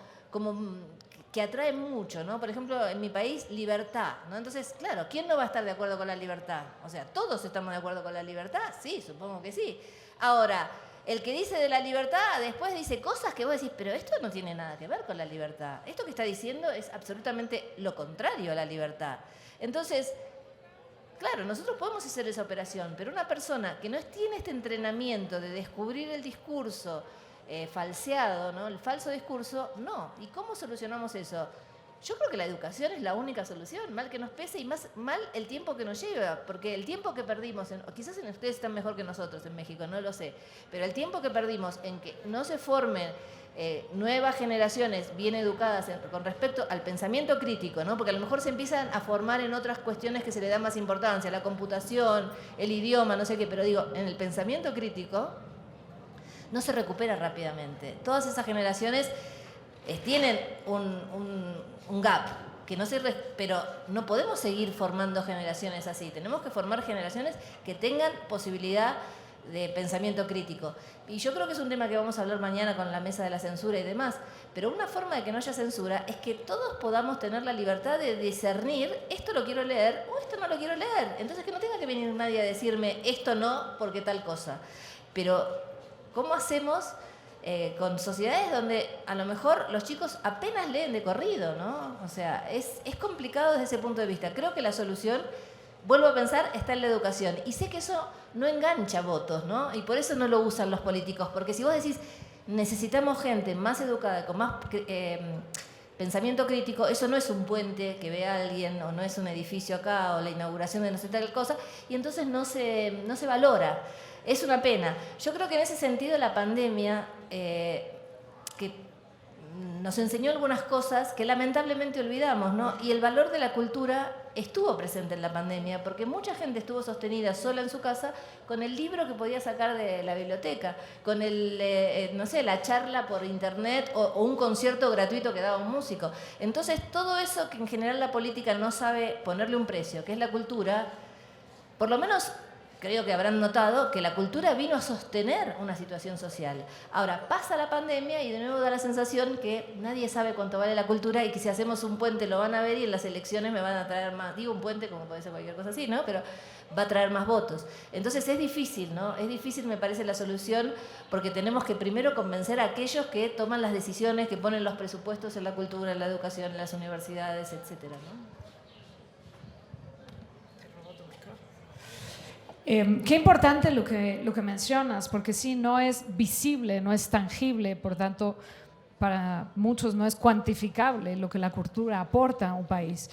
que atraen mucho, ¿no? Por ejemplo, en mi país, libertad, ¿no? Entonces, claro, ¿quién no va a estar de acuerdo con la libertad? O sea, ¿todos estamos de acuerdo con la libertad? Sí, supongo que sí. Ahora, el que dice de la libertad después dice cosas que vos decís, pero esto no tiene nada que ver con la libertad. Esto que está diciendo es absolutamente lo contrario a la libertad. Entonces, claro, nosotros podemos hacer esa operación, pero una persona que no tiene este entrenamiento de descubrir el discurso falseado, ¿no? El falso discurso, no. ¿Y cómo solucionamos eso? yo creo que la educación es la única solución, mal que nos pese y más mal el tiempo que nos lleva, porque el tiempo que perdimos, quizás ustedes están mejor que nosotros en México, no lo sé, pero el tiempo que perdimos en que no se formen nuevas generaciones bien educadas con respecto al pensamiento crítico, ¿no? Porque a lo mejor se empiezan a formar en otras cuestiones que se le da más importancia, la computación, el idioma, no sé qué, pero digo, en el pensamiento crítico no se recupera rápidamente. Todas esas generaciones tienen un gap, que no pero no podemos seguir formando generaciones así. Tenemos que formar generaciones que tengan posibilidad de pensamiento crítico. Y yo creo que es un tema que vamos a hablar mañana con la mesa de la censura y demás, pero una forma de que no haya censura es que todos podamos tener la libertad de discernir, esto lo quiero leer o esto no lo quiero leer. Entonces que no tenga que venir nadie a decirme esto no porque tal cosa. Pero ¿cómo hacemos con sociedades donde a lo mejor los chicos apenas leen de corrido, ¿no? O sea, es complicado desde ese punto de vista. Creo que la solución, vuelvo a pensar, está en la educación. Y sé que eso no engancha votos, ¿no? Y por eso no lo usan los políticos. Porque si vos decís, necesitamos gente más educada, con más pensamiento crítico, eso no es un puente que ve a alguien, o no es un edificio acá, o la inauguración de no sé tal cosa, y entonces no se valora. Es una pena. Yo creo que en ese sentido la pandemia, que nos enseñó algunas cosas que lamentablemente olvidamos, ¿no? Y el valor de la cultura estuvo presente en la pandemia, porque mucha gente estuvo sostenida sola en su casa con el libro que podía sacar de la biblioteca, con no sé, la charla por internet o un concierto gratuito que daba un músico. Entonces, todo eso que en general la política no sabe ponerle un precio, que es la cultura, por lo menos creo que habrán notado que la cultura vino a sostener una situación social. Ahora, pasa la pandemia y de nuevo da la sensación que nadie sabe cuánto vale la cultura y que si hacemos un puente lo van a ver y en las elecciones me van a traer más. Digo un puente como puede ser cualquier cosa así, ¿no? Pero va a traer más votos. Entonces es difícil, ¿no? Es difícil, me parece, la solución, porque tenemos que primero convencer a aquellos que toman las decisiones, que ponen los presupuestos en la cultura, en la educación, en las universidades, etcétera, ¿no? Qué importante lo que mencionas, porque sí, no es visible, no es tangible, por tanto, para muchos no es cuantificable lo que la cultura aporta a un país.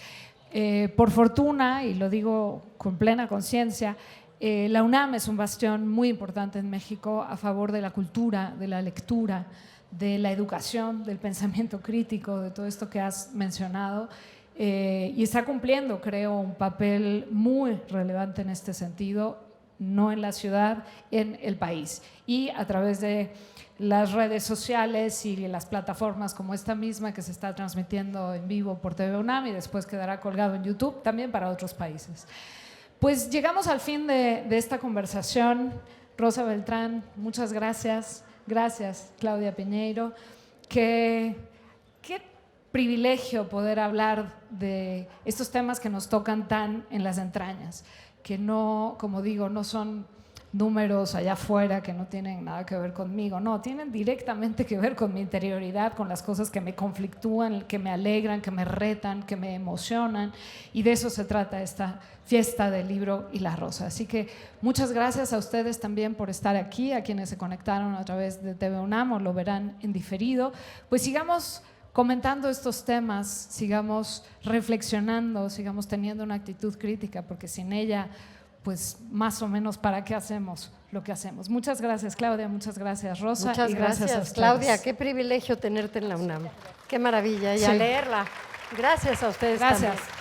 Por fortuna, y lo digo con plena conciencia, la UNAM es un bastión muy importante en México a favor de la cultura, de la lectura, de la educación, del pensamiento crítico, de todo esto que has mencionado. Y está cumpliendo, creo, un papel muy relevante en este sentido, no en la ciudad, en el país. Y a través de las redes sociales y las plataformas como esta misma que se está transmitiendo en vivo por TV UNAM y después quedará colgado en YouTube también para otros países. Pues llegamos al fin de esta conversación. Rosa Beltrán, muchas gracias. Gracias, Claudia Piñeiro. Qué privilegio poder hablar de estos temas que nos tocan tan en las entrañas, que no, como digo, no son números allá afuera que no tienen nada que ver conmigo, no, tienen directamente que ver con mi interioridad, con las cosas que me conflictúan, que me alegran, que me retan, que me emocionan, y de eso se trata esta fiesta del libro y la rosa. Así que muchas gracias a ustedes también por estar aquí, a quienes se conectaron a través de TV UNAM o lo verán en diferido. Pues sigamos comentando estos temas, sigamos reflexionando, sigamos teniendo una actitud crítica, porque sin ella, pues más o menos, ¿para qué hacemos lo que hacemos? Muchas gracias, Claudia, muchas gracias, Rosa. Muchas gracias, Claudia, qué privilegio tenerte en la UNAM. Qué maravilla, y a leerla. Gracias a ustedes también. Gracias.